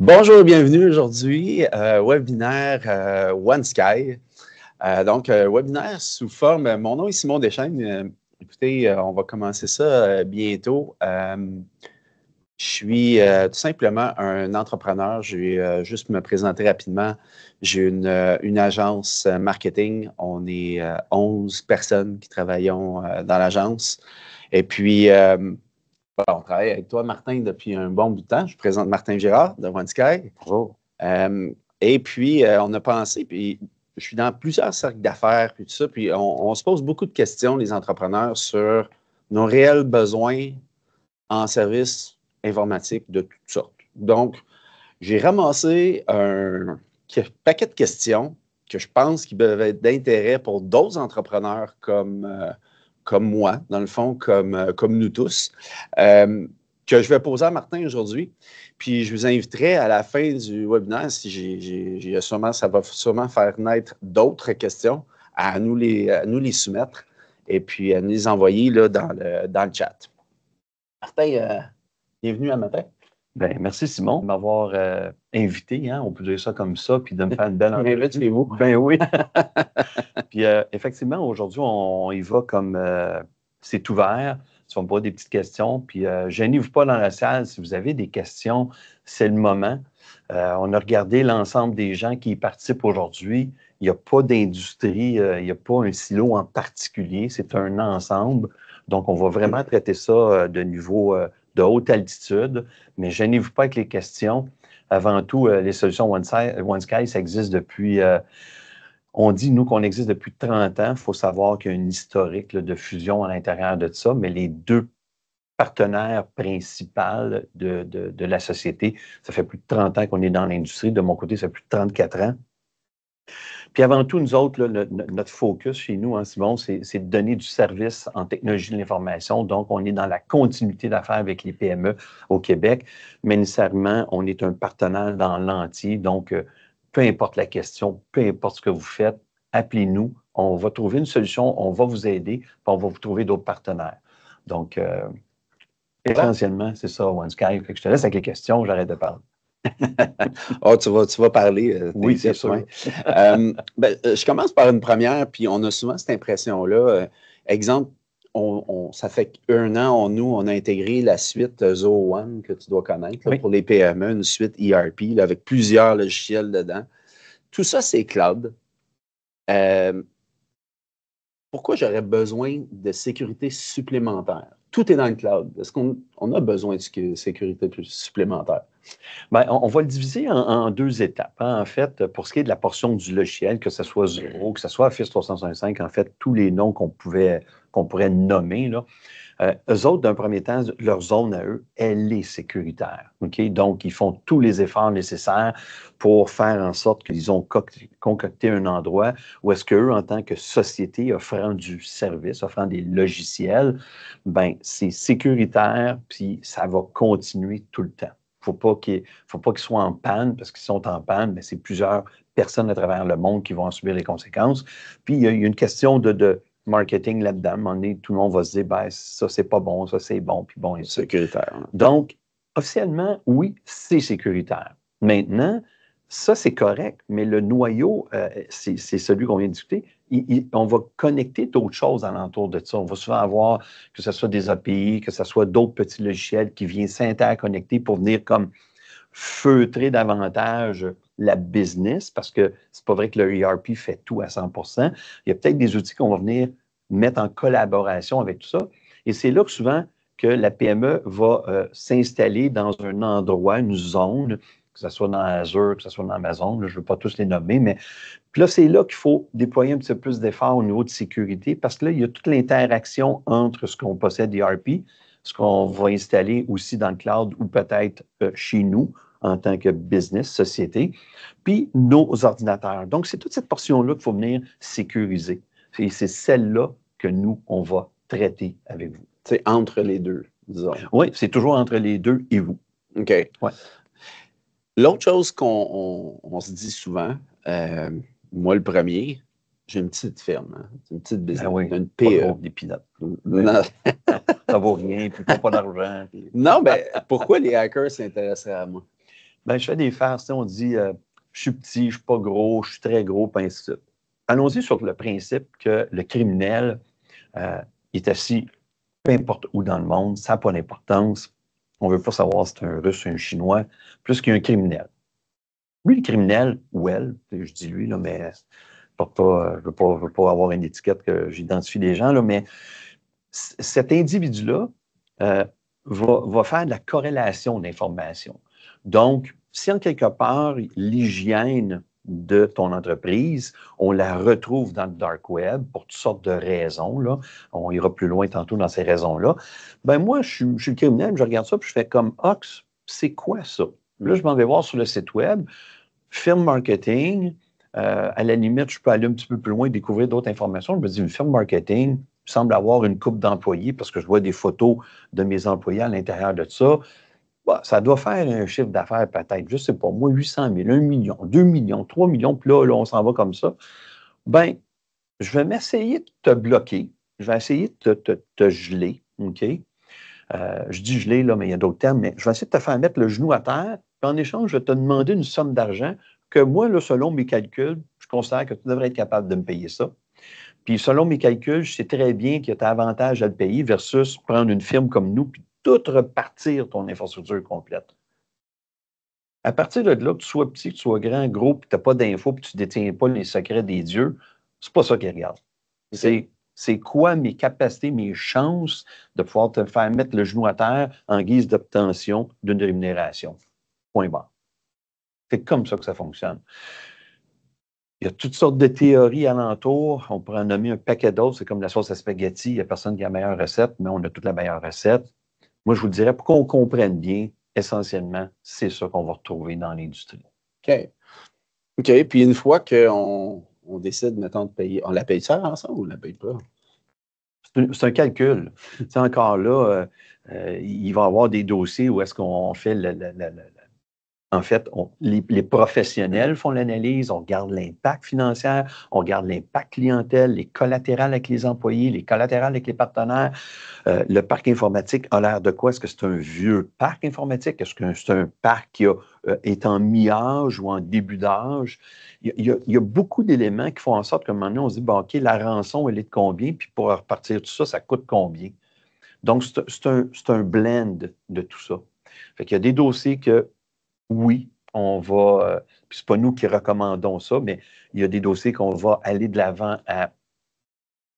Bonjour, bienvenue aujourd'hui, webinaire OneSky. Webinaire sous forme, mon nom est Simon Deschênes. Écoutez, on va commencer ça bientôt. Je suis tout simplement un entrepreneur. Je vais juste me présenter rapidement. J'ai une agence marketing. On est 11 personnes qui travaillons dans l'agence. Et puis, on travaille avec toi, Martin, depuis un bon bout de temps. Je présente Martin Girard de OneSky. Bonjour. Et puis, on a pensé, puis je suis dans plusieurs cercles d'affaires, puis tout ça, puis on se pose beaucoup de questions, les entrepreneurs, sur nos réels besoins en services informatiques de toutes sortes. Donc, j'ai ramassé un paquet de questions que je pense qui peuvent être d'intérêt pour d'autres entrepreneurs comme moi, dans le fond, comme nous tous, que je vais poser à Martin aujourd'hui. Puis je vous inviterai à la fin du webinaire, si ça va sûrement faire naître d'autres questions, à nous les soumettre et puis à nous les envoyer là, dans le chat. Martin, bienvenue à matin. Bien, merci Simon de m'avoir invité, on peut dire ça comme ça, puis de me faire une belle Invitez-vous. Ben oui. Puis effectivement, aujourd'hui, on y va comme c'est ouvert. Si on me pose des petites questions, puis gênez-vous pas dans la salle. Si vous avez des questions, c'est le moment. On a regardé l'ensemble des gens qui y participent aujourd'hui. Il n'y a pas d'industrie, il n'y a pas un silo en particulier. C'est un ensemble. Donc, on va vraiment traiter ça de niveau de haute altitude. Mais gênez-vous pas avec les questions. Avant tout, les solutions OneSky, ça existe depuis... on dit, nous, qu'on existe depuis 30 ans. Il faut savoir qu'il y a une historique de fusion à l'intérieur de ça, mais les deux partenaires principaux de la société, ça fait plus de 30 ans qu'on est dans l'industrie. De mon côté, ça fait plus de 34 ans. Puis avant tout, nous autres, là, notre focus chez nous, Simon, c'est de donner du service en technologie de l'information. Donc, on est dans la continuité d'affaires avec les PME au Québec, mais nécessairement, on est un partenaire dans l'entier. Donc, peu importe la question, peu importe ce que vous faites, appelez-nous. On va trouver une solution, on va vous aider, puis on va vous trouver d'autres partenaires. Donc, essentiellement, c'est ça, OneSky. Je te laisse avec les questions, j'arrête de parler. Oh, tu vas parler. Oui, c'est sûr. Je commence par une première, puis on a souvent cette impression-là. Exemple, ça fait un an, on a intégré la suite Zoho One que tu dois connaître là, pour les PME, une suite ERP là, avec plusieurs logiciels dedans. Tout ça, c'est cloud. Pourquoi j'aurais besoin de sécurité supplémentaire? Tout est dans le cloud. Est-ce qu'on a besoin de sécurité supplémentaire? Bien, on va le diviser en deux étapes. En fait, pour ce qui est de la portion du logiciel, que ce soit Zoho, que ce soit Office 365, en fait, tous les noms qu'on pourrait nommer, là, eux autres, d'un premier temps, leur zone à eux, elle est sécuritaire. Okay? Donc, ils font tous les efforts nécessaires pour faire en sorte qu'ils ont concocté un endroit où est-ce qu'eux, en tant que société offrant du service, offrant des logiciels, ben c'est sécuritaire, puis ça va continuer tout le temps. Faut pas qu'ils soient en panne, parce qu'ils sont en panne, mais c'est plusieurs personnes à travers le monde qui vont en subir les conséquences. Puis, il y a une question de marketing là-dedans. À un moment donné, tout le monde va se dire, ben, ça, c'est pas bon, ça, c'est bon, puis bon. Sécuritaire. Donc, officiellement, oui, c'est sécuritaire. Maintenant, ça, c'est correct, mais le noyau, c'est celui qu'on vient de discuter. On va connecter d'autres choses alentour de ça. On va souvent avoir, que ce soit des API, que ce soit d'autres petits logiciels qui viennent s'interconnecter pour venir comme feutrer davantage la business, parce que c'est pas vrai que le ERP fait tout à 100%. Il y a peut-être des outils qu'on va venir mettre en collaboration avec tout ça. Et c'est là que souvent que la PME va s'installer dans un endroit, une zone, que ce soit dans Azure, que ce soit dans Amazon, là, je ne veux pas tous les nommer, mais puis là, c'est là qu'il faut déployer un petit peu plus d'efforts au niveau de sécurité, parce que là, il y a toute l'interaction entre ce qu'on possède d'ERP, ce qu'on va installer aussi dans le cloud ou peut-être chez nous en tant que business, société, puis nos ordinateurs. Donc, c'est toute cette portion-là qu'il faut venir sécuriser. Et c'est celle-là que nous, on va traiter avec vous. C'est entre les deux, disons. Oui, c'est toujours entre les deux et vous. OK. Ouais. L'autre chose qu'on se dit souvent, moi le premier, j'ai une petite firme, une petite business, une PE. Des pilotes. Non. Ça vaut rien, puis pas d'argent. Puis... Non, mais pourquoi les hackers s'intéresseraient à moi? Ben, je fais des farces. On dit je suis petit, je ne suis pas gros, je suis très gros, puis ainsi de suite. Allons-y sur le principe que le criminel est assis peu importe où dans le monde, ça n'a pas d'importance. On ne veut pas savoir si c'est un Russe ou un Chinois, plus qu'il y a un criminel. Lui, le criminel, ou elle, je dis lui, là, mais je ne veux pas avoir une étiquette que j'identifie des gens, là, mais cet individu-là va faire de la corrélation d'informations. Donc, si en quelque part, l'hygiène de ton entreprise, on la retrouve dans le dark web pour toutes sortes de raisons, là, on ira plus loin tantôt dans ces raisons-là, ben moi, je suis le criminel, je regarde ça, puis je fais comme Ox, c'est quoi ça? Là, je m'en vais voir sur le site web, firme marketing, à la limite, je peux aller un petit peu plus loin et découvrir d'autres informations. Je me dis, une firme marketing semble avoir une couple d'employés parce que je vois des photos de mes employés à l'intérieur de ça. Bah, ça doit faire un chiffre d'affaires peut-être, je ne sais pas, moi, 800 000, 1 million, 2 millions, 3 millions, puis là, on s'en va comme ça. Ben, je vais m'essayer de te bloquer. Je vais essayer de te geler, OK? Je dis geler, là, mais il y a d'autres termes, mais je vais essayer de te faire mettre le genou à terre, puis en échange, je vais te demander une somme d'argent que moi, là, selon mes calculs, je considère que tu devrais être capable de me payer ça. Puis selon mes calculs, je sais très bien qu'il y a avantage à le payer versus prendre une firme comme nous puis tout repartir ton infrastructure complète. À partir de là, que tu sois petit, que tu sois grand, gros, puis tu n'as pas d'infos, puis tu ne détiens pas les secrets des dieux, c'est pas ça qu'ils regardent. Okay. C'est quoi mes capacités, mes chances de pouvoir te faire mettre le genou à terre en guise d'obtention d'une rémunération. Point barre. C'est comme ça que ça fonctionne. Il y a toutes sortes de théories alentour. On pourrait en nommer un paquet d'autres. C'est comme la sauce à spaghetti. Il n'y a personne qui a la meilleure recette, mais on a toute la meilleure recette. Moi, je vous dirais, pour qu'on comprenne bien, essentiellement, c'est ça qu'on va retrouver dans l'industrie. OK. OK. Puis une fois qu'on décide, mettons, de payer, on la paye ça ensemble ou on ne la paye pas? C'est un calcul. C'est encore là, il va y avoir des dossiers où est-ce qu'on fait en fait, les professionnels font l'analyse, on regarde l'impact financier, on regarde l'impact clientèle, les collatérales avec les employés, les collatérales avec les partenaires. Le parc informatique a l'air de quoi? Est-ce que c'est un vieux parc informatique? Est-ce que c'est un parc qui est en mi-âge ou en début d'âge? Il y a beaucoup d'éléments qui font en sorte qu'à un moment donné, on se dit, bon, OK, la rançon, elle est de combien? Puis pour repartir tout ça, ça coûte combien? Donc, c'est un blend de tout ça. Fait qu'il y a des dossiers que oui, on va, puis c'est pas nous qui recommandons ça, mais il y a des dossiers qu'on va aller de l'avant à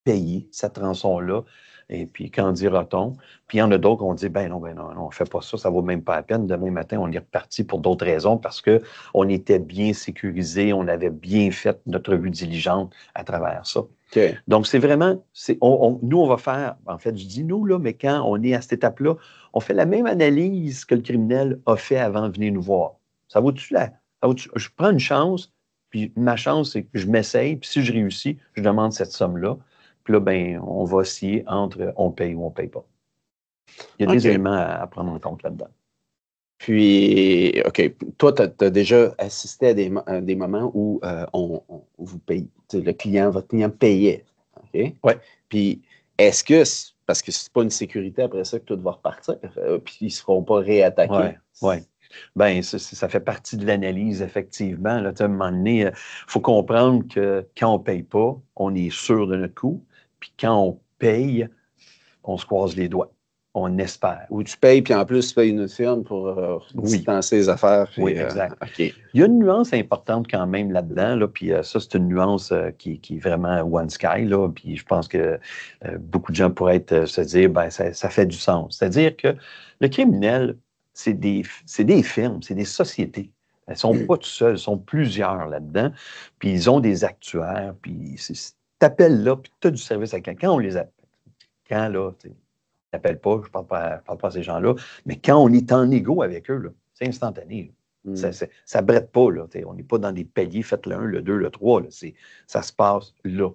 payer cette rançon-là. Et puis, qu'en dira-t-on? Puis, il y en a d'autres qu'on dit, ben non, on ne fait pas ça, ça ne vaut même pas la peine. Demain matin, on est reparti pour d'autres raisons parce qu'on était bien sécurisé, on avait bien fait notre vue diligente à travers ça. Okay. Donc, c'est vraiment, nous, on va faire, en fait, je dis nous, là, mais quand on est à cette étape-là, on fait la même analyse que le criminel a fait avant de venir nous voir. Ça vaut-tu là? Je prends une chance, puis ma chance, c'est que je m'essaye, puis si je réussis, je demande cette somme-là. Puis là, ben, on va osciller entre on paye ou on ne paye pas. Il y a des éléments à prendre en compte là-dedans. Puis, OK, toi, tu as déjà assisté à des moments où vous payez, votre client payait. OK? Oui. Puis, est-ce que, parce que c'est pas une sécurité après ça que tout va repartir, puis ils ne seront pas réattaqués? Oui. Bien, ça fait partie de l'analyse, effectivement. Là, à un moment donné, il faut comprendre que quand on ne paye pas, on est sûr de notre coût. Puis quand on paye, on se croise les doigts. On espère. Ou tu payes, puis en plus, tu payes une firme pour distancer les affaires. Puis, oui, exact. Okay. Il y a une nuance importante quand même là-dedans. Là, puis ça, c'est une nuance qui est vraiment one sky. Là, puis je pense que beaucoup de gens pourraient se dire, ben, ça fait du sens. C'est-à-dire que le criminel, c'est des firmes, c'est des sociétés. Elles ne sont pas tout seules, elles sont plusieurs là-dedans. Puis ils ont des actuaires. Puis tu appelles là, puis tu as du service à quelqu'un. Quand on les appelle, quand là, tu n'appelles pas, je ne parle pas à ces gens-là, mais quand on est en égo avec eux, là, c'est instantané. Ça ne brette pas. Là, on n'est pas dans des paliers, faites le 1, le 2, le 3. Là, ça se passe là.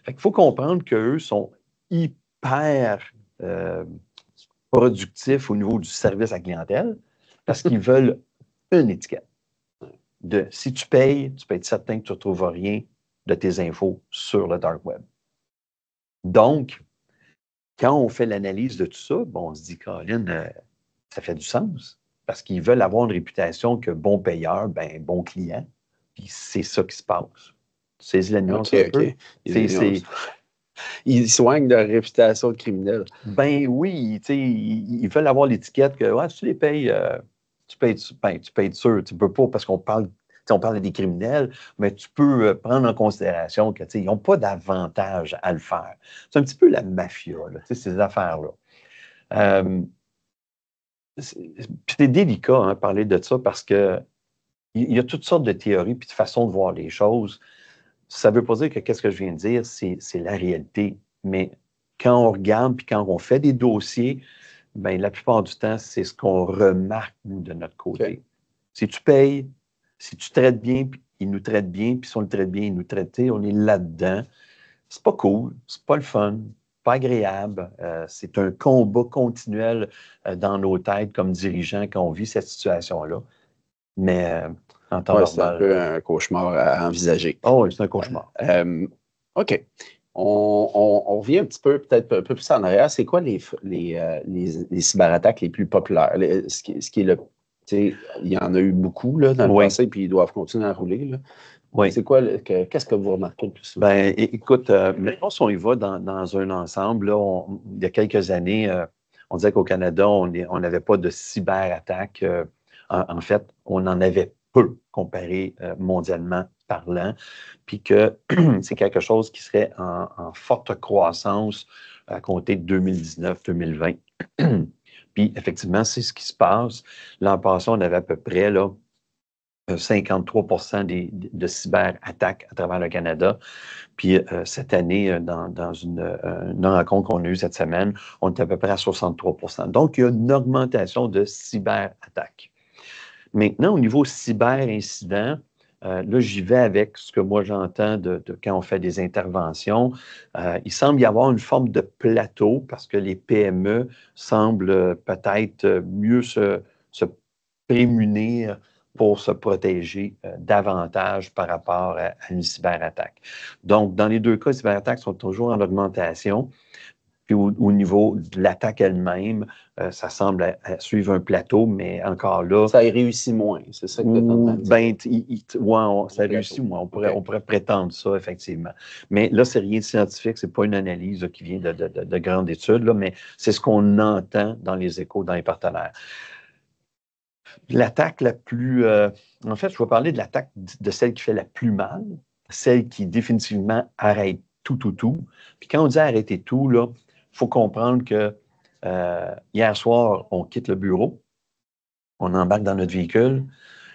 Il faut comprendre qu'eux sont hyper productifs au niveau du service à la clientèle parce qu'ils veulent une étiquette. Si tu payes, tu peux être certain que tu ne retrouveras rien de tes infos sur le dark web. Donc, quand on fait l'analyse de tout ça, bon, on se dit, Caroline, ça fait du sens. parce qu'ils veulent avoir une réputation que bon payeur, ben bon client. Puis c'est ça qui se passe. C'est la nuance un peu. Ils soignent leur réputation de criminel. Ben oui, ils veulent avoir l'étiquette que ouais, si tu les payes, tu payes sûr. Tu peux pas, parce qu'on parle des criminels, mais tu peux prendre en considération qu'ils n'ont pas d'avantage à le faire. C'est un petit peu la mafia, là, ces affaires-là. C'est délicat, hein, parler de ça, parce que il y a toutes sortes de théories et de façons de voir les choses. Ça ne veut pas dire que qu'est-ce que je viens de dire, c'est la réalité. Mais quand on regarde puis quand on fait des dossiers, ben, la plupart du temps, c'est ce qu'on remarque, nous, de notre côté. Okay. Si tu payes, si tu traites bien, puis ils nous traitent bien, puis si on le traite bien, ils nous traitent, on est là-dedans. C'est pas cool, c'est pas le fun, pas agréable. C'est un combat continuel dans nos têtes comme dirigeants quand on vit cette situation-là. Mais en temps normal... C'est un peu un cauchemar à envisager. Oh oui, c'est un cauchemar. OK. On revient un petit peu, peut-être un peu plus en arrière. C'est quoi les cyberattaques les plus populaires? Ce qui est le... Il y en a eu beaucoup là, dans le passé, puis ils doivent continuer à rouler. Là. Oui. C'est quoi, qu'est-ce que vous remarquez le plus souvent? Ben, écoute, maintenant, si on y va dans un ensemble, là, il y a quelques années, on disait qu'au Canada, on n'avait pas de cyberattaques. En fait, on en avait peu comparé mondialement parlant, puis que c'est quelque chose qui serait en forte croissance à compter de 2019-2020. Puis, effectivement, c'est ce qui se passe. L'an passé, on avait à peu près là, 53 de cyberattaques à travers le Canada. Puis cette année, dans une rencontre qu'on a eue cette semaine, on est à peu près à 63 %. Donc, il y a une augmentation de cyberattaques. Maintenant, au niveau cyberincident, là, j'y vais avec ce que moi j'entends de quand on fait des interventions. Il semble y avoir une forme de plateau parce que les PME semblent peut-être mieux se prémunir pour se protéger davantage par rapport à une cyberattaque. Donc, dans les deux cas, les cyberattaques sont toujours en augmentation. Puis au niveau de l'attaque elle-même, ça semble suivre un plateau, mais encore là... Ça réussit moins, c'est ça que tu es en train de dire? Ben, ça réussit moins. On pourrait prétendre ça, effectivement. Mais là, c'est rien de scientifique, c'est pas une analyse là, qui vient de grandes études, là, mais c'est ce qu'on entend dans les échos, dans les partenaires. L'attaque la plus... en fait, je vais parler de l'attaque de celle qui fait la plus mal, celle qui définitivement arrête tout. Puis quand on dit arrêter tout, là, il faut comprendre que hier soir, on quitte le bureau, on embarque dans notre véhicule,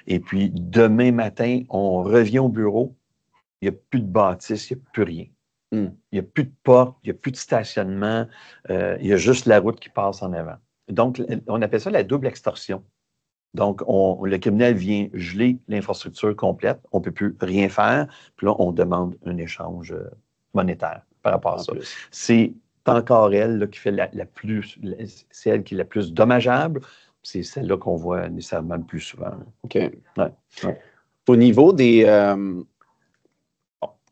et puis demain matin, on revient au bureau, il n'y a plus de bâtisse, il n'y a plus rien. Il n'y a plus de porte, il n'y a plus de stationnement, il y a juste la route qui passe en avant. Donc, on appelle ça la double extorsion. Donc, le criminel vient geler l'infrastructure complète, on ne peut plus rien faire, puis là, on demande un échange monétaire par rapport à ça. C'est encore elle là, qui fait c'est elle qui est la plus dommageable, c'est celle-là qu'on voit nécessairement le plus souvent. OK. Ouais. Au niveau des...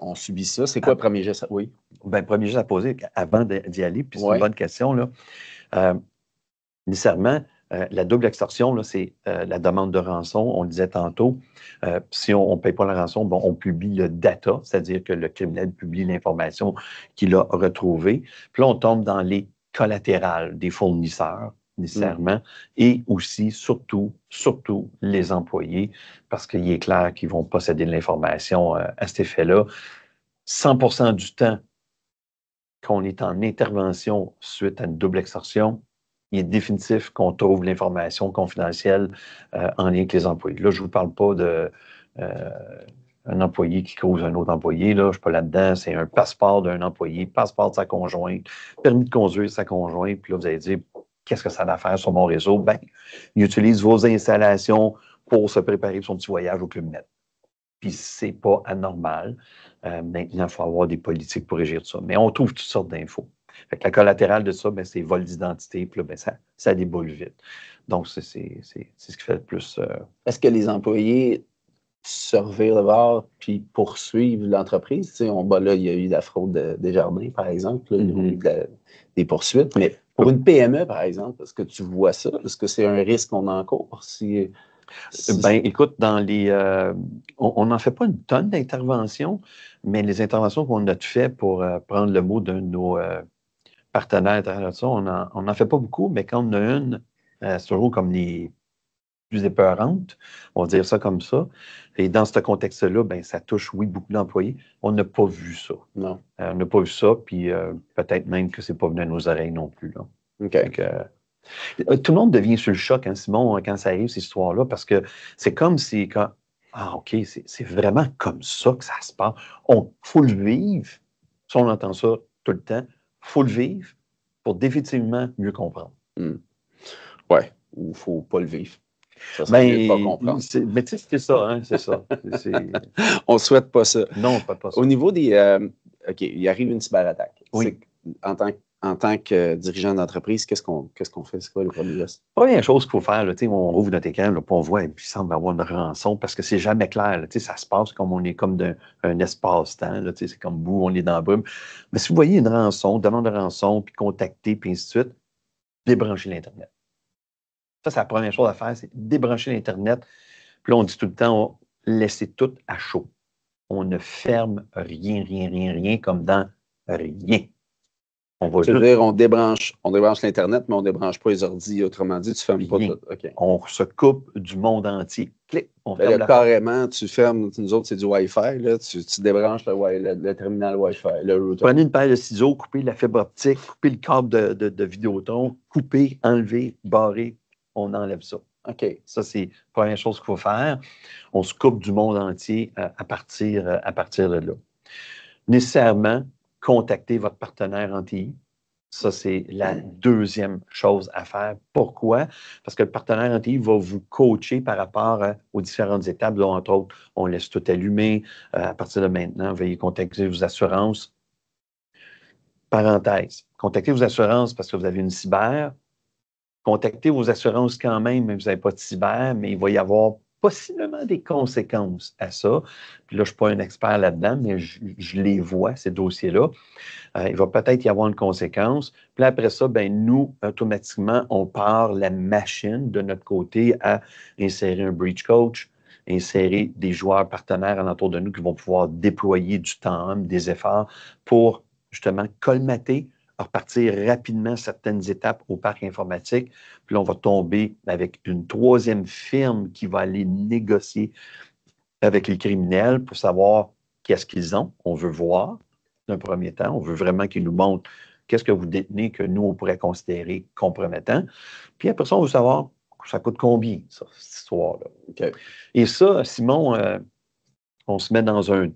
on subit ça. C'est quoi le premier geste? Oui. Ben, le premier geste à poser avant d'y aller, puis c'est une bonne question, là. Nécessairement, la double extorsion, c'est la demande de rançon. On le disait tantôt. Si on ne paye pas la rançon, bon, on publie le data, c'est-à-dire que le criminel publie l'information qu'il a retrouvée. Puis là, on tombe dans les collatérales des fournisseurs, nécessairement, et aussi, surtout, les employés, parce qu'il est clair qu'ils vont posséder de l'information à cet effet-là. 100% du temps qu'on est en intervention suite à une double extorsion, il est définitif qu'on trouve l'information confidentielle en lien avec les employés. Là, je ne vous parle pas d'un employé qui cause un autre employé. Là, je ne suis pas là-dedans. C'est un passeport d'un employé, passeport de sa conjointe, permis de conduire de sa conjointe. Puis là, vous allez dire, qu'est-ce que ça a à faire sur mon réseau? Bien, il utilise vos installations pour se préparer pour son petit voyage au Club Med. Puis c'est pas anormal. Maintenant, il faut avoir des politiques pour régir ça. Mais on trouve toutes sortes d'infos. Fait que la collatérale de ça, c'est vol d'identité, puis là, ça déboule vite. Donc, c'est ce qui fait le plus... Est-ce que les employés se revirent de bord puis poursuivent l'entreprise? Là, il y a eu la fraude des jardins, par exemple. Là, ils ont eu des poursuites, mais Pour une PME, par exemple, est-ce que tu vois ça? Est-ce que c'est un risque qu'on encourt? Ben, écoute, on n'en fait pas une tonne d'interventions, mais les interventions qu'on a fait pour prendre le mot d'un de nos partenaires internationaux, on n'en fait pas beaucoup, mais quand on a une, c'est toujours comme les plus épeurantes, on va dire ça comme ça. Et dans ce contexte-là, ben, ça touche, oui, beaucoup d'employés. On n'a pas vu ça. Non. On n'a pas vu ça, puis peut-être même que c'est pas venu à nos oreilles non plus, là. OK. Donc, tout le monde devient sur le choc, hein, Simon, quand ça arrive, ces histoires-là, parce que c'est comme si, ah, OK, c'est vraiment comme ça que ça se passe. Faut le vivre. Si on entend ça tout le temps, faut le vivre pour définitivement mieux comprendre. Ouais, ou il ne faut pas le vivre. Ça serait mieux de pas comprendre. Mais tu sais, c'est ça, hein, c'est ça. On ne souhaite pas ça. Non, on ne souhaite pas ça. Au niveau des... OK, il arrive une cyberattaque. Oui. En tant que dirigeant d'entreprise, qu'est-ce qu'on fait? C'est quoi le premier geste? Première chose qu'il faut faire, là, on rouvre notre écran, là, puis on voit, puis il semble avoir une rançon, parce que c'est jamais clair. Là, ça se passe comme on est comme d'un espace-temps. Là, c'est comme vous, on est dans la brume. Mais si vous voyez une rançon, demande de rançon, puis contacter, puis ainsi de suite, débranchez l'Internet. Ça, c'est la première chose à faire, c'est débrancher l'Internet. Puis là, on dit tout le temps, laissez tout à chaud. On ne ferme rien, comme dans rien. C'est-à-dire, on débranche l'Internet, mais on ne débranche pas les ordi. Autrement dit, tu ne fermes pas tout. Okay. On se coupe du monde entier. Clic, on ferme là, carrément, tu fermes, nous autres, c'est du Wi-Fi. Là, tu débranches le terminal Wi-Fi, le router. Prenez une paire de ciseaux, coupez la fibre optique, coupez le câble de Vidéotron, coupez, enlevez, barrez, on enlève ça. OK, ça, c'est la première chose qu'il faut faire. On se coupe du monde entier à partir de là. Nécessairement, contactez votre partenaire en TI. Ça, c'est la deuxième chose à faire. Pourquoi? Parce que le partenaire en TI va vous coacher par rapport aux différentes étapes. Là, entre autres, on laisse tout allumer. À partir de maintenant, veuillez contacter vos assurances. Parenthèse, contactez vos assurances parce que vous avez une cyber. Contactez vos assurances quand même, mais vous n'avez pas de cyber, mais il va y avoir possiblement des conséquences à ça. Puis là, je ne suis pas un expert là-dedans, mais je les vois, ces dossiers-là. Il va peut-être y avoir une conséquence. Puis après ça, ben nous, automatiquement, on part la machine de notre côté à insérer un breach coach, insérer des joueurs partenaires alentour de nous qui vont pouvoir déployer du temps, des efforts pour justement colmater, repartir rapidement certaines étapes au parc informatique. Puis là, on va tomber avec une troisième firme qui va aller négocier avec les criminels pour savoir qu'est-ce qu'ils ont. On veut voir d'un premier temps. On veut vraiment qu'ils nous montrent qu'est-ce que vous détenez que nous, on pourrait considérer compromettant. Puis après ça, on veut savoir ça coûte combien, ça, cette histoire-là. Okay. Et ça, Simon, on se met dans un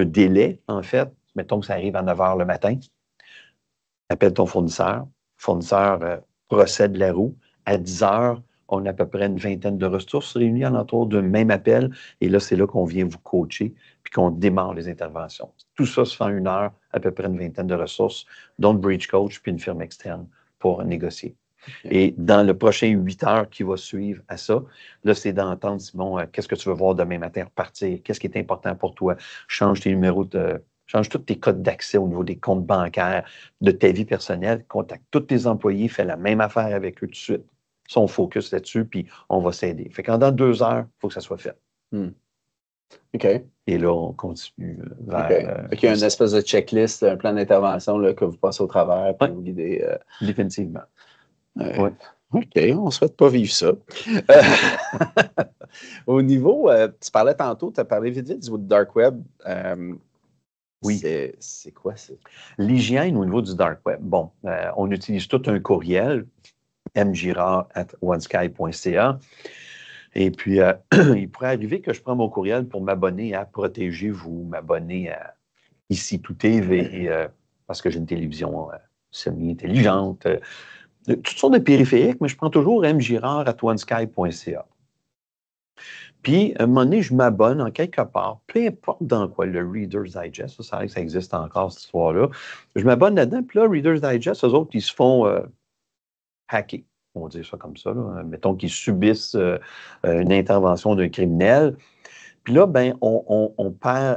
délai, en fait. Mettons que ça arrive à 9 h le matin. Appelle ton fournisseur. Le fournisseur procède la roue. À 10 h, on a à peu près une vingtaine de ressources réunies alentour d'un même appel. Et là, c'est là qu'on vient vous coacher puis qu'on démarre les interventions. Tout ça se fait en 1 heure, à peu près une vingtaine de ressources, dont le Breach Coach puis une firme externe pour négocier. Okay. Et dans le prochain 8 heures qui va suivre à ça, là, c'est d'entendre, Simon, qu'est-ce que tu veux voir demain matin repartir? Qu'est-ce qui est important pour toi? Change tes numéros change tous tes codes d'accès au niveau des comptes bancaires, de ta vie personnelle, contacte tous tes employés, fais la même affaire avec eux tout de suite. Ça, on focus là-dessus, puis on va s'aider. Fait qu'en dans 2 heures, il faut que ça soit fait. OK. Et là, on continue vers... Okay. Fait qu'il y a une espèce de checklist, un plan d'intervention là, que vous passez au travers pour vous guider. Définitivement. Oui. OK, on ne souhaite pas vivre ça. Au niveau, tu parlais tantôt, tu as parlé vite du Dark Web. Oui. C'est quoi ça? L'hygiène au niveau du Dark Web. Bon, on utilise tout un courriel, mgirard@onesky.ca. Et puis, il pourrait arriver que je prends mon courriel pour m'abonner à Protégez-vous, m'abonner à Ici Tout TV, parce que j'ai une télévision semi-intelligente, toutes sortes de périphériques, mais je prends toujours mgirard@onesky.ca. Puis, à un moment donné, je m'abonne en quelque part, peu importe dans quoi, le Reader's Digest, ça existe encore, cette histoire-là. Je m'abonne là-dedans, puis là, Reader's Digest, eux autres, ils se font hacker. On va dire ça comme ça, là. Mettons qu'ils subissent une intervention d'un criminel. Puis là, ben,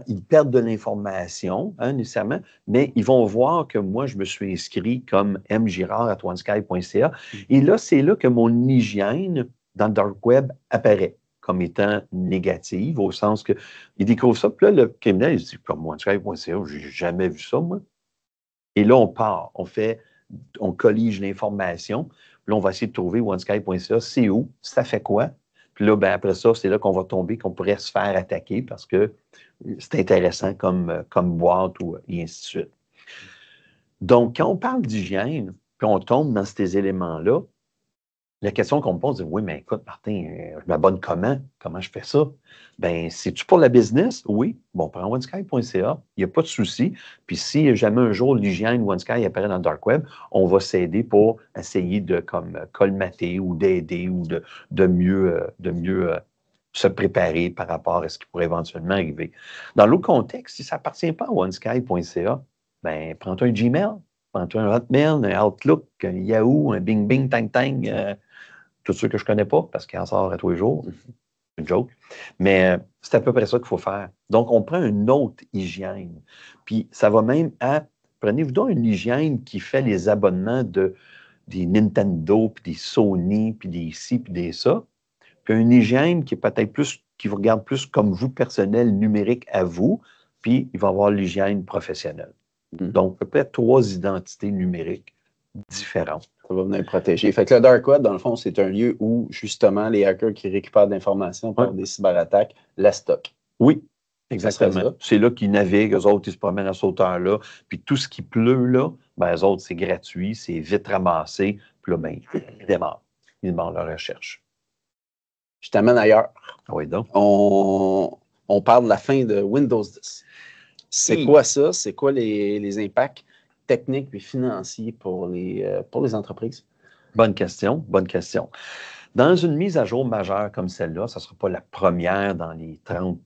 ils perdent de l'information, hein, nécessairement, mais ils vont voir que moi, je me suis inscrit comme mgirard@onesky.ca. Et là, c'est là que mon hygiène dans le dark web apparaît comme étant négative, au sens que ils découvrent ça. Puis là, le criminel, il se dit, comme onesky.ca, j'ai jamais vu ça, moi. Et là, on part, on collige l'information. Puis là, on va essayer de trouver onesky.ca, c'est où, ça fait quoi. Puis là, ben, après ça, c'est là qu'on va tomber, qu'on pourrait se faire attaquer parce que c'est intéressant comme boîte et ainsi de suite. Donc, quand on parle d'hygiène, puis on tombe dans ces éléments-là, la question qu'on me pose, c'est oui, mais écoute, Martin, je m'abonne comment? Comment je fais ça? Ben, c'est-tu pour la business? Oui. Bon, prends onesky.ca, il n'y a pas de souci. Puis si jamais un jour l'hygiène OneSky apparaît dans le dark web, on va s'aider pour essayer de colmater ou d'aider ou de mieux se préparer par rapport à ce qui pourrait éventuellement arriver. Dans l'autre contexte, si ça n'appartient pas à onesky.ca, ben, prends-toi un Gmail, prends-toi un Hotmail, un Outlook, un Yahoo, un Bing Bing Tang Tang, tous ceux que je ne connais pas, parce qu'il en sort à tous les jours. C'est une joke. Mais c'est à peu près ça qu'il faut faire. Donc, on prend une autre hygiène. Puis, ça va même à... Prenez-vous donc une hygiène qui fait les abonnements des Nintendo, puis des Sony, puis des ci, puis des ça. Puis une hygiène qui est peut-être plus... qui vous regarde plus comme vous, personnel, numérique à vous. Puis, il va avoir l'hygiène professionnelle. Donc, peut-être 3 identités numériques différentes. Ça va venir protéger. Fait que le dark web, dans le fond, c'est un lieu où, justement, les hackers qui récupèrent de l'information par des cyberattaques la stockent. Oui, exactement. C'est là qu'ils naviguent, eux autres, ils se promènent à cette hauteur-là. Puis tout ce qui pleut, là, ben, eux autres, c'est gratuit, c'est vite ramassé. Puis là, ben, ils démarrent. Ils démarrent leur recherche. Je t'amène ailleurs. Oui, donc. On parle de la fin de Windows 10. C'est quoi ça? C'est quoi les impacts techniques et financiers pour les entreprises? Bonne question, bonne question. Dans une mise à jour majeure comme celle-là, ça ne sera pas la première dans les 30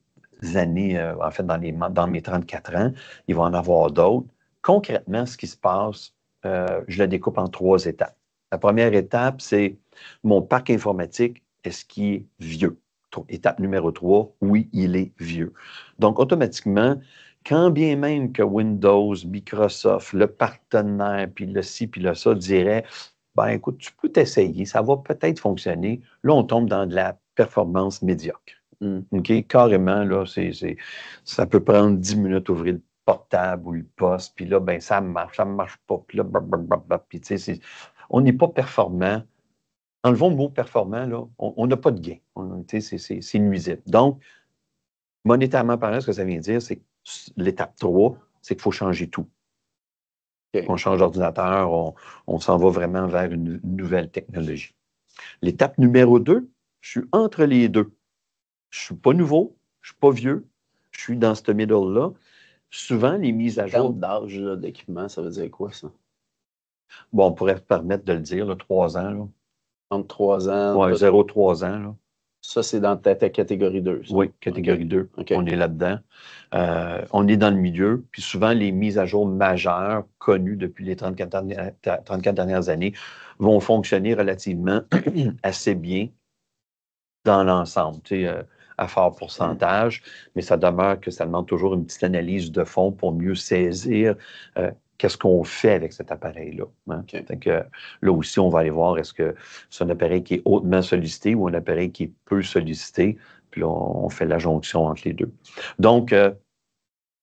années, en fait, dans mes 34 ans, il va en avoir d'autres. Concrètement, ce qui se passe, je la découpe en 3 étapes. La première étape, c'est mon parc informatique, est-ce qu'il est vieux? Étape numéro 3, oui, il est vieux. Donc, automatiquement, quand bien même que Windows, Microsoft, le partenaire, puis le ci, puis le ça, dirait, ben écoute, tu peux t'essayer, ça va peut-être fonctionner. Là, on tombe dans de la performance médiocre. OK? Carrément, là, ça peut prendre 10 minutes d'ouvrir le portable ou le poste, puis là, ben ça marche pas, puis là, puis tu sais, on n'est pas performant. Enlevons le mot performant, là, on n'a pas de gain. C'est nuisible. Donc, monétairement parlant, ce que ça vient dire, c'est que l'étape 3, c'est qu'il faut changer tout. Okay. On change d'ordinateur, on s'en va vraiment vers une nouvelle technologie. L'étape numéro 2, je suis entre les deux. Je ne suis pas nouveau, je ne suis pas vieux, je suis dans ce middle-là. Souvent, les mises à jour... d'âge d'équipement, ça veut dire quoi, ça? Bon, on pourrait se permettre de le dire, là, 3 ans. Là. Entre 3 ans... Oui, 0-3 ans. Là. Ça, c'est dans ta catégorie 2. Ça. Oui, catégorie 2. Okay. On est là-dedans. On est dans le milieu. Puis souvent, les mises à jour majeures connues depuis les 34 dernières années vont fonctionner relativement assez bien dans l'ensemble, à fort pourcentage. Mais ça demeure que ça demande toujours une petite analyse de fond pour mieux saisir qu'est-ce qu'on fait avec cet appareil-là. Hein? Okay. Donc, là aussi, on va aller voir est-ce que c'est un appareil qui est hautement sollicité ou un appareil qui est peu sollicité. Puis là, on fait la jonction entre les deux. Donc,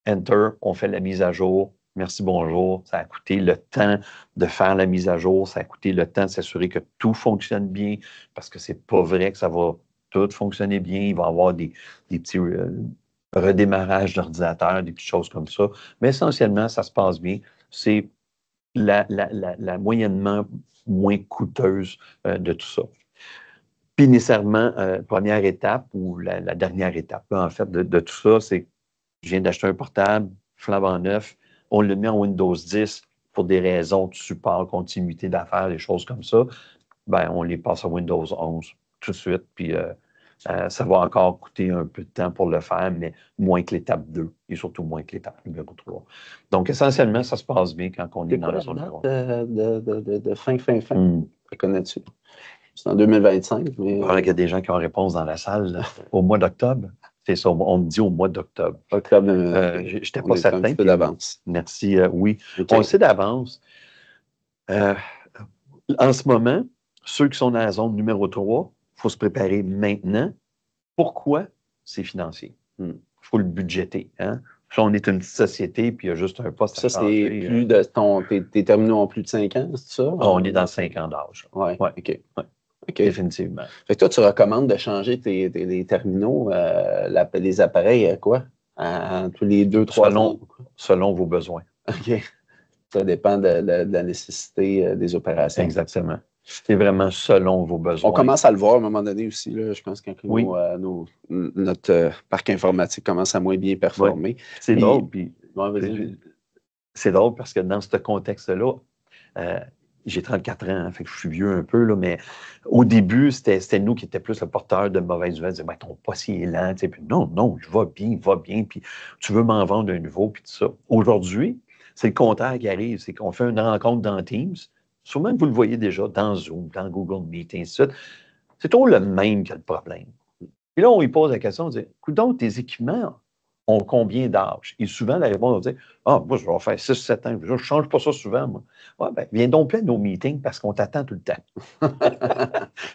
Enter, on fait la mise à jour. Merci, bonjour. Ça a coûté le temps de faire la mise à jour. Ça a coûté le temps de s'assurer que tout fonctionne bien parce que c'est pas vrai que ça va tout fonctionner bien. Il va y avoir des petits redémarrages d'ordinateur, des petites choses comme ça. Mais essentiellement, ça se passe bien. C'est la moyennement moins coûteuse de tout ça. Puis nécessairement, première étape ou la dernière étape, là, en fait, de tout ça, c'est je viens d'acheter un portable, flambant neuf, on le met en Windows 10 pour des raisons de support, continuité d'affaires, des choses comme ça, ben on les passe à Windows 11 tout de suite, puis ça va encore coûter un peu de temps pour le faire, mais moins que l'étape 2 et surtout moins que l'étape numéro 3. Donc, essentiellement, ça se passe bien quand on est dans la zone de fin. Connais-tu? C'est en 2025. Mais... Il y a des gens qui ont réponse dans la salle au mois d'octobre. C'est ça, on me dit au mois d'octobre. Octobre, Je n'étais pas on est un certain. petit peu d'avance. Merci, oui. OK. On le sait d'avance. En ce moment, ceux qui sont dans la zone numéro 3, il faut se préparer maintenant. Pourquoi? C'est financier. Il faut le budgéter. Hein? Si on est une petite société puis il y a juste un poste à Ça, c'est changer. plus de tes terminaux ont plus de 5 ans, c'est ça? On est dans 5 ans d'âge. Oui, Ouais. OK. Ouais. OK. Définitivement. Fait que toi, tu recommandes de changer les terminaux, les appareils à quoi? Tous les 2-3 ans? Selon vos besoins. OK. Ça dépend de la nécessité des opérations. Exactement. C'est vraiment selon vos besoins. On commence à le voir à un moment donné aussi. Là, je pense que Oui. notre parc informatique commence à moins bien performer. Oui. C'est drôle. C'est drôle parce que dans ce contexte-là, j'ai 34 ans, hein, fait que je suis vieux un peu, là, mais au début, c'était nous qui étions plus le porteur de mauvaises nouvelles. Disaient, ton poste il est lent. Puis non, je vais bien, puis tu veux m'en vendre un nouveau, puis tout ça. Aujourd'hui, c'est le contraire qui arrive. C'est qu'on fait une rencontre dans Teams. Sûrement que vous le voyez déjà dans Zoom, dans Google Meet, et ainsi de suite. C'est toujours le même qui a le problème. Et là, on lui pose la question, on dit, donc, tes équipements ont combien d'âge? Et souvent, la réponse, on dit, moi, je vais faire 6-7 ans. Je ne change pas ça souvent, moi. Ouais, ben, viens donc plein de nos meetings parce qu'on t'attend tout le temps.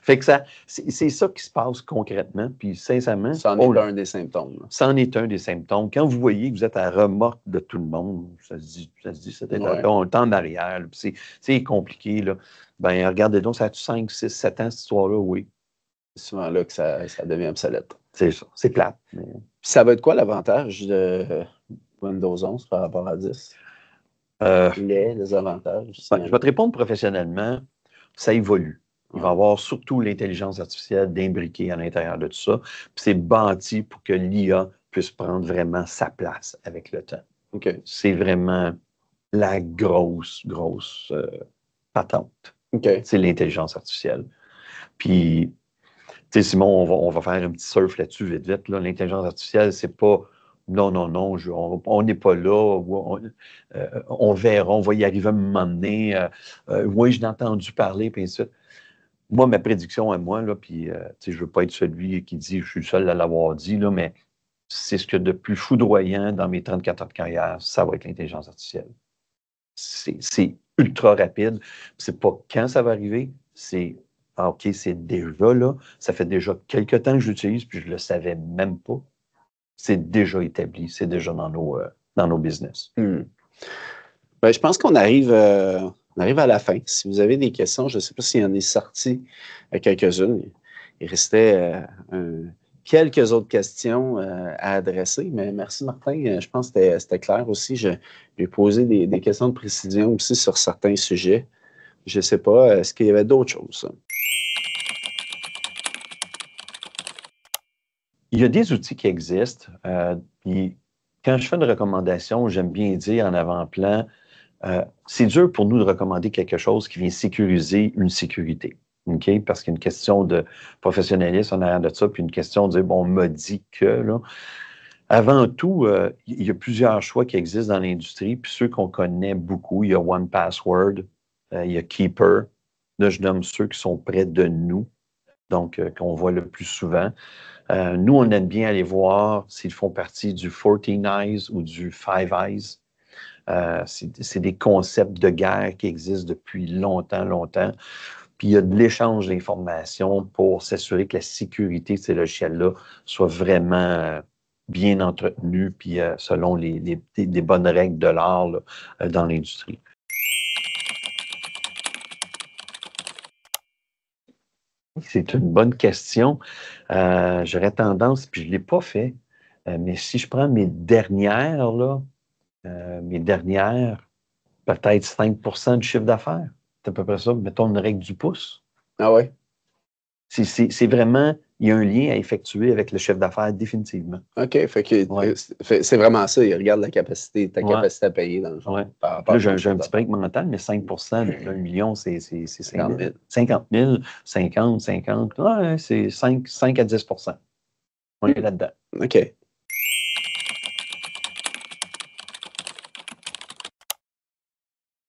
Fait que c'est ça qui se passe concrètement. Puis, sincèrement. Ça en est un des symptômes. Ça en est un des symptômes. Quand vous voyez que vous êtes à remorque de tout le monde, ça se dit, c'est un temps en arrière, c'est compliqué, là. Ben, regardez donc, ça a 5, 6, 7 ans, cette histoire-là, oui. C'est souvent là que ça devient obsolète. C'est ça, c'est plate. Mais... Puis ça va être quoi l'avantage de Windows 11 par rapport à 10? Les avantages. Je vais te répondre professionnellement. Ça évolue. Il va y avoir surtout l'intelligence artificielle d'imbriquer à l'intérieur de tout ça. Puis c'est bâti pour que l'IA puisse prendre vraiment sa place avec le temps. Okay. C'est vraiment la grosse patente. Okay. C'est l'intelligence artificielle. Puis, tu sais, Simon, on va faire un petit surf là-dessus vite. Là. L'intelligence artificielle, c'est pas non, on n'est pas là. On verra, on va y arriver à un moment donné. Oui, je l'ai entendu parler, puis ainsi de suite. Moi, ma prédiction à moi, là, puis je ne veux pas être celui qui dit je suis le seul à l'avoir dit, là, mais c'est ce que de plus foudroyant dans mes 34 ans de carrière, ça va être l'intelligence artificielle. C'est ultra rapide. C'est pas quand ça va arriver, c'est OK, c'est déjà là. Ça fait déjà quelques temps que je l'utilise, puis je ne le savais même pas. C'est déjà établi, c'est déjà dans nos business. Ben, je pense qu'on arrive à la fin. Si vous avez des questions, je ne sais pas s'il y en est sorti quelques-unes. Il restait quelques autres questions à adresser, mais merci Martin. Je pense que c'était clair aussi. J'ai posé des questions de précision aussi sur certains sujets. Je ne sais pas, est-ce qu'il y avait d'autres choses? Il y a des outils qui existent. Puis quand je fais une recommandation, j'aime bien dire en avant-plan, c'est dur pour nous de recommander quelque chose qui vient sécuriser une sécurité. Okay? Parce qu'il y a une question de professionnalisme en arrière de ça, puis une question de dire, bon, on m'a dit que, là. Avant tout, il y a plusieurs choix qui existent dans l'industrie, puis ceux qu'on connaît beaucoup, il y a OnePassword, il y a Keeper. Là, je nomme ceux qui sont près de nous, donc qu'on voit le plus souvent. Nous, on aime bien aller voir s'ils font partie du 14 Eyes ou du Five Eyes. C'est des concepts de guerre qui existent depuis longtemps. Puis il y a de l'échange d'informations pour s'assurer que la sécurité de ces logiciels-là soit vraiment bien entretenue, puis selon les bonnes règles de l'art dans l'industrie. C'est une bonne question. J'aurais tendance, puis je ne l'ai pas fait, mais si je prends mes dernières, peut-être 5 % du chiffre d'affaires. C'est à peu près ça, mettons une règle du pouce. Ah ouais? C'est vraiment, il y a un lien à effectuer avec le chiffre d'affaires définitivement. OK, c'est vraiment ça. Il regarde ta capacité à payer dans le fond. Ouais. Là, j'ai un petit break mental, mais 5 % d'1 million, c'est 50 000. 50 000, 50. Ouais, c'est 5 à 10 %. On est là-dedans. OK.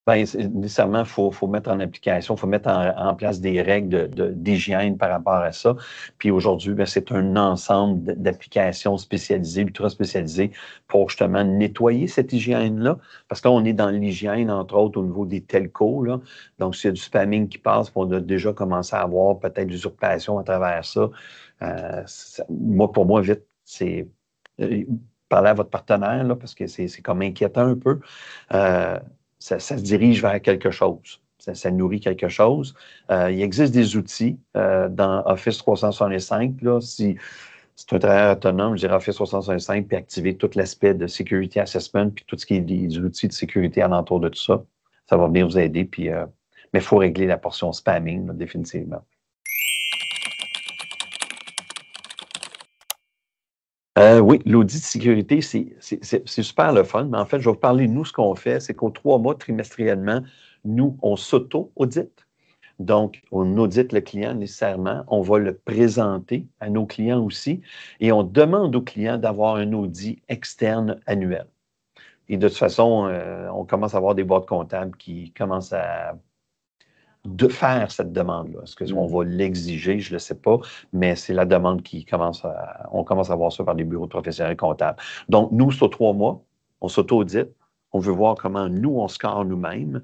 Bien, nécessairement, il faut mettre en application, il faut mettre en place des règles d'hygiène par rapport à ça. Puis aujourd'hui, bien, c'est un ensemble d'applications spécialisées, ultra spécialisées, pour justement nettoyer cette hygiène-là. Parce que là, on est dans l'hygiène, entre autres, au niveau des telcos, là. Donc, s'il y a du spamming qui passe, on a déjà commencé à avoir peut-être l'usurpation à travers ça. Pour moi, vite, c'est parler à votre partenaire, là, parce que c'est comme inquiétant un peu. Ça se dirige vers quelque chose. Ça nourrit quelque chose. Il existe des outils dans Office 365. Là, si c'est un travail autonome, je dirais Office 365, puis activer tout l'aspect de Security Assessment, puis tout ce qui est des outils de sécurité alentour de tout ça. Ça va venir vous aider. Puis, mais il faut régler la portion spamming, là, définitivement. Oui, l'audit de sécurité, c'est super le fun, mais en fait, je vais vous parler de nous, ce qu'on fait, c'est qu'aux 3 mois, trimestriellement, nous, on s'auto-audite. Donc, on audite le client nécessairement, on va le présenter à nos clients aussi, et on demande aux clients d'avoir un audit externe annuel. Et de toute façon, on commence à avoir des boîtes comptables qui commencent à de faire cette demande-là. Est-ce qu'on va l'exiger? Je ne le sais pas, mais c'est la demande on commence à voir ça par les bureaux de professionnels comptables. Donc, nous, sur 3 mois, on s'auto-audite, on veut voir comment nous, on score nous-mêmes,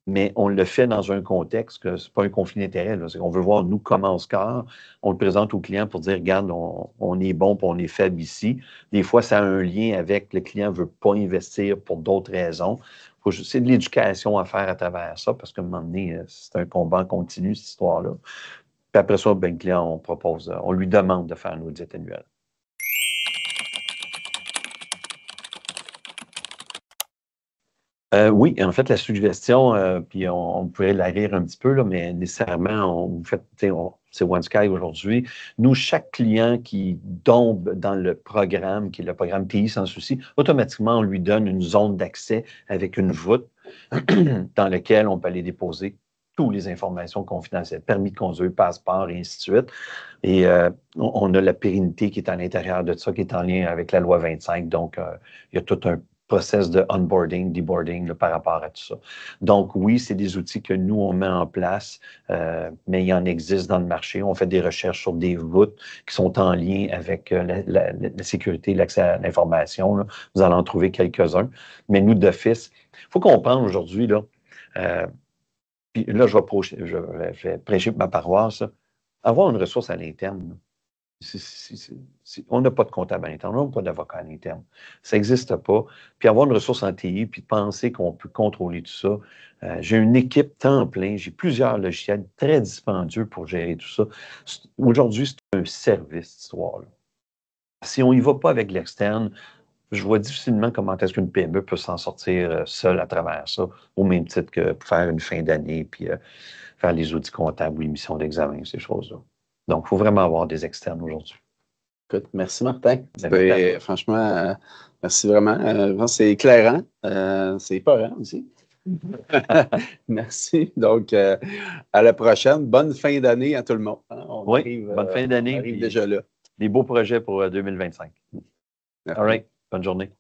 mais on le fait dans un contexte que ce n'est pas un conflit d'intérêt. On veut voir, nous, comment on score. On le présente au client pour dire, regarde, on est bon et on est faible ici. Des fois, ça a un lien avec le client ne veut pas investir pour d'autres raisons. C'est de l'éducation à faire à travers ça, parce qu'à un moment donné, c'est un combat continu, cette histoire-là. Puis après ça, ben, le client, on lui demande de faire un audit annuel. Oui, en fait, la suggestion, puis on pourrait la rire un petit peu, là, mais nécessairement, c'est OneSky aujourd'hui. Nous, chaque client qui tombe dans le programme, qui est le programme TI sans souci, automatiquement, on lui donne une zone d'accès avec une voûte dans laquelle on peut aller déposer toutes les informations confidentielles, permis de conduire, passeport, et ainsi de suite. Et on a la pérennité qui est à l'intérieur de ça, qui est en lien avec la loi 25. Donc, il y a tout un process de onboarding, deboarding par rapport à tout ça. Donc, oui, c'est des outils que nous, on met en place, mais il en existe dans le marché. On fait des recherches sur des voûtes qui sont en lien avec la sécurité, l'accès à l'information. Là. Vous allez en trouver quelques-uns. Mais nous, d'office, il faut comprendre aujourd'hui, là, puis là, je vais prêcher ma paroisse, là, avoir une ressource à l'interne. On n'a pas de comptable à l'interne, on n'a pas d'avocat à l'interne. Ça n'existe pas. Puis avoir une ressource en TI, puis penser qu'on peut contrôler tout ça. J'ai une équipe temps plein, j'ai plusieurs logiciels très dispendieux pour gérer tout ça. Aujourd'hui, c'est un service, cette histoire-là. Si on n'y va pas avec l'externe, je vois difficilement comment est-ce qu'une PME peut s'en sortir seule à travers ça, au même titre que pour faire une fin d'année, puis faire les audits comptables ou l'émission d'examen, ces choses-là. Donc, il faut vraiment avoir des externes aujourd'hui. Écoute, merci Martin. Franchement, merci vraiment. C'est éclairant. C'est épeurant aussi. Merci. Donc, à la prochaine. Bonne fin d'année à tout le monde. Bonne fin d'année. On arrive déjà là. Des beaux projets pour 2025. Merci. All right. Bonne journée.